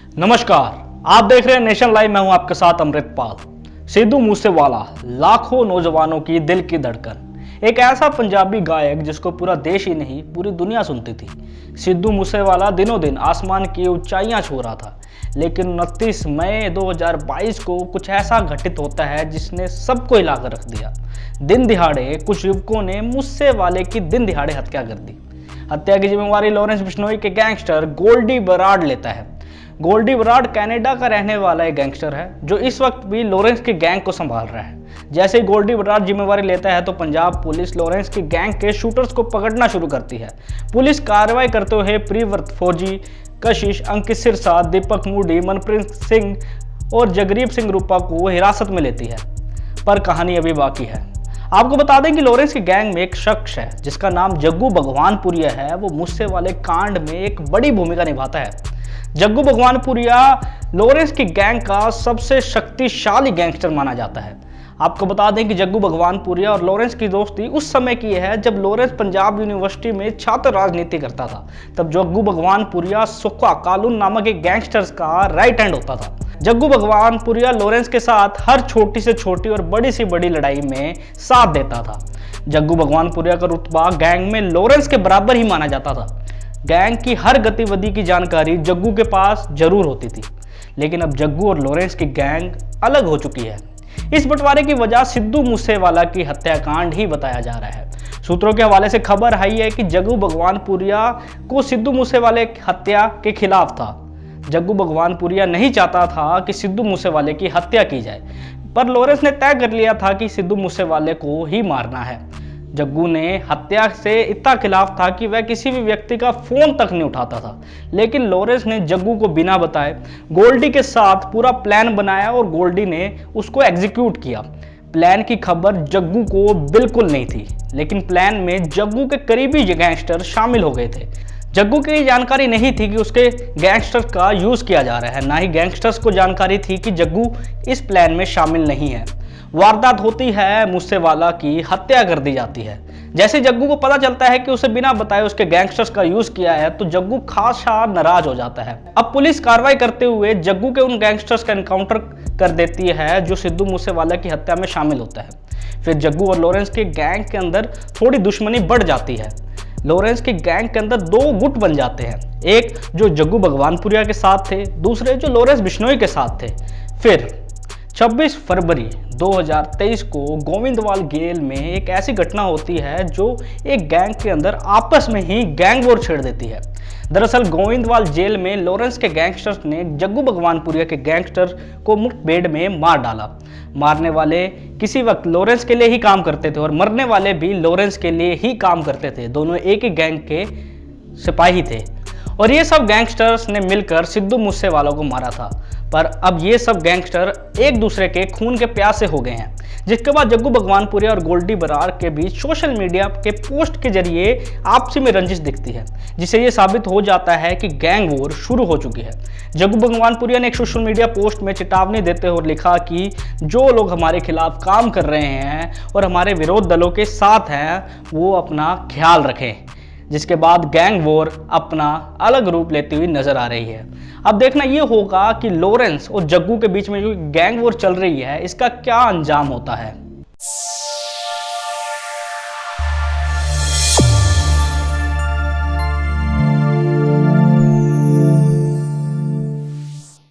नमस्कार, आप देख रहे हैं नेशन लाइव। मैं हूं आपके साथ अमृतपाल। सिद्धू मूसेवाला लाखों नौजवानों की दिल की धड़कन, एक ऐसा पंजाबी गायक जिसको पूरा देश ही नहीं पूरी दुनिया सुनती थी। सिद्धू मूसेवाला दिनों दिन आसमान की ऊंचाइयां छू रहा था, लेकिन 29 मई 2022 को कुछ ऐसा घटित होता है जिसने सबको हिलाकर रख दिया। दिन दिहाड़े कुछ युवकों ने मूसेवाले की दिन दिहाड़े हत्या कर दी। हत्या की जिम्मेवारी लॉरेंस बिश्नोई के गैंगस्टर गोल्डी बराड़ लेता है। गोल्डी बराड़ कनाडा का रहने वाला एक गैंगस्टर है जो इस वक्त भी लॉरेंस के गैंग को संभाल रहा है। जैसे ही गोल्डी बराड़ जिम्मेवारी लेता है तो पंजाब पुलिस लॉरेंस के गैंग के शूटर्स को पकड़ना शुरू करती है। पुलिस कार्रवाई करते हुए प्रियव्रत फौजी, कशिश, अंकित सिरसा, दीपक मूडी, मनप्रीत सिंह और जगरीब सिंह रूपा को हिरासत में लेती है। पर कहानी अभी बाकी है। आपको बता दें कि लॉरेंस के गैंग में एक शख्स है जिसका नाम जग्गू भगवानपुरिया है। वो मूसेवाले कांड में एक बड़ी भूमिका निभाता है। जग्गू भगवानपुरिया लॉरेंस की गैंग का सबसे शक्तिशाली गैंगस्टर माना जाता है। आपको बता दें कि जग्गू भगवानपुरिया और लॉरेंस की दोस्ती उस समय की है जब लॉरेंस पंजाब यूनिवर्सिटी में छात्र राजनीति करता था। तब जग्गू भगवानपुरिया सुक्का कालून नामक एक गैंगस्टर्स का राइट हैंड होता था। जग्गू भगवानपुरिया लॉरेंस के साथ हर छोटी से छोटी और बड़ी से बड़ी लड़ाई में साथ देता था। जग्गू भगवानपुरिया का रुतबा गैंग में लॉरेंस के बराबर ही माना जाता था। गैंग की हर गतिविधि की जानकारी जग्गू के पास जरूर होती थी, लेकिन अब जग्गू और लॉरेंस की गैंग अलग हो चुकी है। इस बंटवारे की वजह सिद्धू मूसेवाला की हत्याकांड ही बताया जा रहा है। सूत्रों के हवाले से खबर आई है कि जग्गू भगवानपुरिया को सिद्धू मूसेवाले की हत्या के खिलाफ था। जग्गू भगवानपुरिया नहीं चाहता था कि सिद्धू मूसेवाले की हत्या की जाए, पर लॉरेंस ने तय कर लिया था कि सिद्धू मूसेवाले को ही मारना है। जग्गू ने हत्या से इतना खिलाफ था कि वह किसी भी व्यक्ति का फोन तक नहीं उठाता था, लेकिन लॉरेंस ने जग्गू को बिना बताए गोल्डी के साथ पूरा प्लान बनाया और गोल्डी ने उसको एग्जीक्यूट किया। प्लान की खबर जग्गू को बिल्कुल नहीं थी, लेकिन प्लान में जग्गू के करीबी गैंगस्टर शामिल हो गए थे। जग्गू की जानकारी नहीं थी कि उसके गैंगस्टर्स का यूज किया जा रहा है, ना ही गैंगस्टर्स को जानकारी थी कि जग्गू इस प्लान में शामिल नहीं है। वारदात होती है, मूसेवाला की हत्या कर दी जाती है। जैसे जग्गू को पता चलता है कि उसे बिना बताए उसके गैंगस्टर्स का यूज किया है तो जग्गू खासा नाराज हो जाता है। अब पुलिस कार्रवाई करते हुए जग्गू के उन गैंगस्टर्स का एनकाउंटर कर देती है जो सिद्धू मूसेवाला की हत्या में शामिल होता है। फिर जग्गू और लॉरेंस के गैंग के अंदर थोड़ी दुश्मनी बढ़ जाती है। लॉरेंस के गैंग के अंदर दो गुट बन जाते हैं, एक जो जग्गू भगवानपुरिया के साथ थे, दूसरे जो लॉरेंस बिश्नोई के साथ थे। फिर 26 फरवरी 2023 को गोविंदवाल जेल में एक ऐसी घटना होती है जो एक गैंग के अंदर आपस में ही गैंग वॉर छेड़ देती है। दरअसल गोविंदवाल जेल में लॉरेंस के गैंगस्टर्स ने जग्गू भगवानपुरिया के गैंगस्टर को मुठभेड़ में मार डाला। मारने वाले किसी वक्त लॉरेंस के लिए ही काम करते थे और मरने वाले भी लॉरेंस के लिए ही काम करते थे। दोनों एक ही गैंग के सिपाही थे और ये सब गैंगस्टर्स ने मिलकर सिद्धू मूसेवाला को मारा था। पर अब ये सब गैंगस्टर एक दूसरे के खून के प्यासे हो गए हैं, जिसके बाद जग्गू भगवानपुरिया और गोल्डी बराड़ के बीच सोशल मीडिया के पोस्ट के जरिए आपसी में रंजिश दिखती है, जिससे ये साबित हो जाता है कि गैंग वॉर शुरू हो चुकी है। जग्गू भगवानपुरिया ने एक सोशल मीडिया पोस्ट में चेतावनी देते हुए लिखा कि जो लोग हमारे खिलाफ काम कर रहे हैं और हमारे विरोध दलों के साथ हैं वो अपना ख्याल रखें। जिसके बाद गैंग वॉर अपना अलग रूप लेती हुई नजर आ रही है। अब देखना यह होगा कि लॉरेंस और जग्गू के बीच में जो गैंग वॉर चल रही है इसका क्या अंजाम होता है।